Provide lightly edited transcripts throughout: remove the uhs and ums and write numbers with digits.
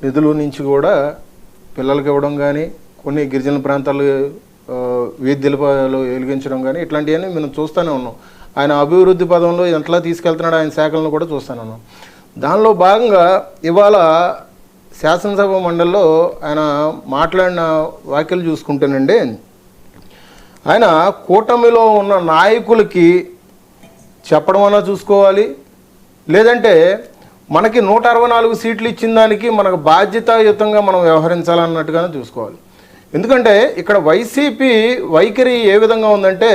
నిధుల నుంచి కూడా పిల్లలకి ఇవ్వడం కానీ, కొన్ని గిరిజన ప్రాంతాలు వీధి దీపాలు వెలిగించడం కానీ ఇట్లాంటివన్నీ మనం చూస్తూనే ఉన్నాం. ఆయన అభివృద్ధి పదంలో ఎంతలా తీసుకెళ్తున్నాడు ఆయన శాఖలను కూడా చూస్తూనే ఉన్నాం. దానిలో భాగంగా ఇవాళ శాసనసభ మండలిలో ఆయన మాట్లాడిన వ్యాఖ్యలు చూసుకుంటేనండి, ఆయన కూటమిలో ఉన్న నాయకులకి చెప్పడం అన్నా చూసుకోవాలి, లేదంటే మనకి 164 సీట్లు ఇచ్చిన దానికి మనకు బాధ్యతాయుతంగా మనం వ్యవహరించాలన్నట్టుగానే చూసుకోవాలి. ఎందుకంటే ఇక్కడ వైసీపీ వైఖరి ఏ విధంగా ఉందంటే,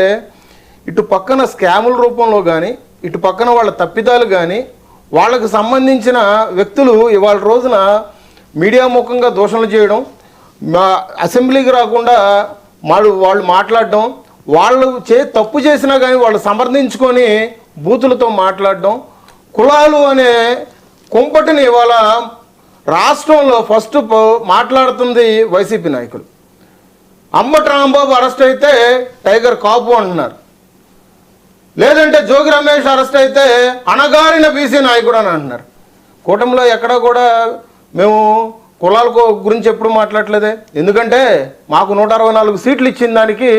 ఇటు పక్కన స్కాముల రూపంలో కానీ, ఇటు పక్కన వాళ్ళ తప్పిదాలు కానీ, వాళ్ళకు సంబంధించిన వ్యక్తులు ఇవాళ రోజున మీడియా ముఖంగా దూషణలు చేయడం, అసెంబ్లీకి రాకుండా వాళ్ళు మాట్లాడడం, వాళ్ళు తప్పు చేసినా కానీ వాళ్ళు సమర్థించుకొని బూతులతో మాట్లాడడం, కులాలు అనే కుంపటిని ఇవాళ రాష్ట్రంలో ఫస్ట్ మాట్లాడుతుంది వైసీపీ నాయకులు. అంబటి రాంబాబు అరెస్ట్ అయితే టైగర్ కాపు అంటున్నారు, లేదంటే జోగి రమేష్ అరెస్ట్ అయితే అణగారిన బీసీ నాయకుడు అని అంటున్నారు. కూటమిలో ఎక్కడా కూడా మేము కులాల గురించి ఎప్పుడు మాట్లాడలేదే. ఎందుకంటే మాకు 164 సీట్లు ఇచ్చిన దానికి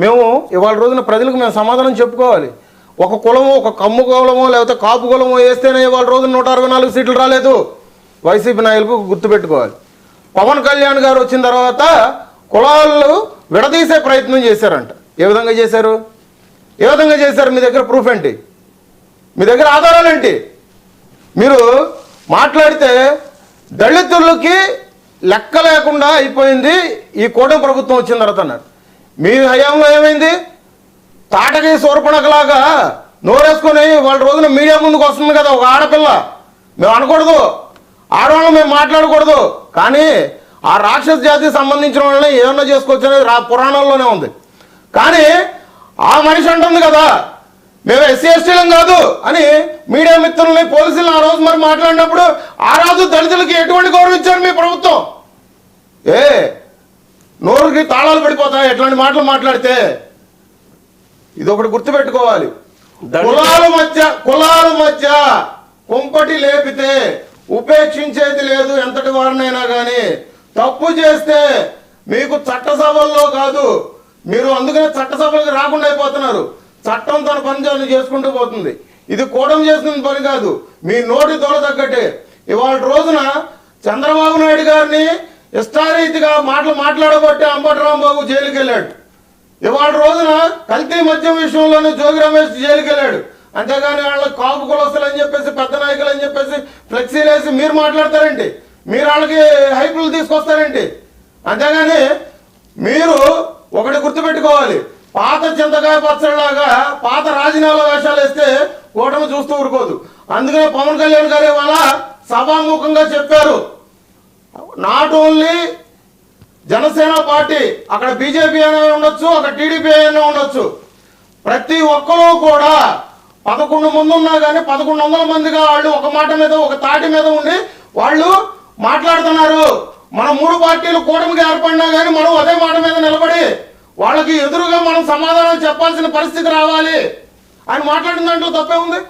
మేము ఇవాళ రోజున ప్రజలకు మేము సమాధానం చెప్పుకోవాలి. ఒక కులమో, ఒక కమ్ము కులమో, లేకపోతే కాపు కులమో వేస్తేనే ఇవాళ రోజున 164 సీట్లు రాలేదు. వైసీపీ నాయకులకు గుర్తుపెట్టుకోవాలి. పవన్ కళ్యాణ్ గారు వచ్చిన తర్వాత కులాలు విడదీసే ప్రయత్నం చేశారంట. ఏ విధంగా చేశారు? ఏ విధంగా చేశారు? మీ దగ్గర ప్రూఫ్ ఏంటి? మీ దగ్గర ఆధారాలు ఏంటి? మీరు మాట్లాడితే దళితులకి లెక్క లేకుండా అయిపోయింది ఈ కూటమి ప్రభుత్వం వచ్చిన తర్వాత అన్నారు. మీ హయాంలో ఏమైంది? తాటకి సోర్పణకలాగా నోరేసుకొని వాళ్ళ రోజున మీడియా ముందుకు వస్తుంది కదా ఒక ఆడపిల్ల. మేము అనకూడదు, ఆడవాళ్ళు మేము మాట్లాడకూడదు, కానీ ఆ రాక్షస జాతికి సంబంధించిన వాళ్ళని ఏమన్నా చేసుకోవచ్చు అనేది పురాణాల్లోనే ఉంది. కానీ ఆ మనిషి అంటుంది కదా మేము ఎస్సీ ఎస్టీలం కాదు అని మీడియా మిత్రుల్ని, పోలీసులను ఆ రోజు మరి మాట్లాడినప్పుడు ఆ రోజు దళితులకి ఎటువంటి గౌరవం ఇచ్చారు మీ ప్రభుత్వం? నోరుకి తాళాలు పడిపోతాయి ఎట్లాంటి మాటలు మాట్లాడితే. ఇది ఒకటి గుర్తుపెట్టుకోవాలి. కులాల మధ్య కుంపటి లేపితే ఉపేక్షించేది లేదు ఎంతటి వారినైనా కానీ. తప్పు చేస్తే మీకు చట్టసభల్లో కాదు, మీరు అందుకనే చట్టసభలకు రాకుండా అయిపోతున్నారు. చట్టం తన పని చేసుకుంటూ పోతుంది. ఇది కూటమి చేసిన పని కాదు, మీ నోటి దొల తగ్గట్టే. ఇవాళ రోజున చంద్రబాబు నాయుడు గారిని ఇష్టారీతిగా మాట్లాడబట్టే అంబటి రాంబాబు జైలుకి వెళ్ళాడు. ఇవాళ రోజున కల్తీ మద్యం విషయంలోనే జోగి రమేష్ జైలుకి వెళ్ళాడు. అంతేగాని వాళ్ళ కాపు కులస్తులు అని చెప్పేసి, పెద్ద నాయకులు అని చెప్పేసి ఫ్లెక్సీలు వేసి మీరు మాట్లాడతారేంటి? మీరు వాళ్ళకి హైపులు తీసుకొస్తారేంటి? అంతేగాని మీరు ఒకటి గుర్తుపెట్టుకోవాలి, పాత చింతకాయ పచ్చడిలాగా పాత రాజీనామా వేషాలు వేస్తే కూటమి చూస్తూ ఊరుకోదు. అందుకనే పవన్ కళ్యాణ్ గారు వాళ్ళ సభాముఖంగా చెప్పారు, నాట్ ఓన్లీ జనసేన పార్టీ, అక్కడ బీజేపీ అయినా ఉండొచ్చు, అక్కడ టీడీపీ అయినా ఉండొచ్చు, ప్రతి ఒక్కరూ కూడా 11 మంది ఉన్నా కానీ 1100 మందిగా వాళ్ళు ఒక మాట మీద, ఒక తాటి మీద ఉండి వాళ్ళు మాట్లాడుతున్నారు. మనం 3 పార్టీలు కూటమిగా ఏర్పడినా కానీ మనం అదే మాట మీద నిలబడి వాళ్ళకి ఎదురుగా మనం సమాధానం చెప్పాల్సిన పరిస్థితి రావాలి. ఆయన మాట్లాడిన దాంట్లో తప్పే ఉంది.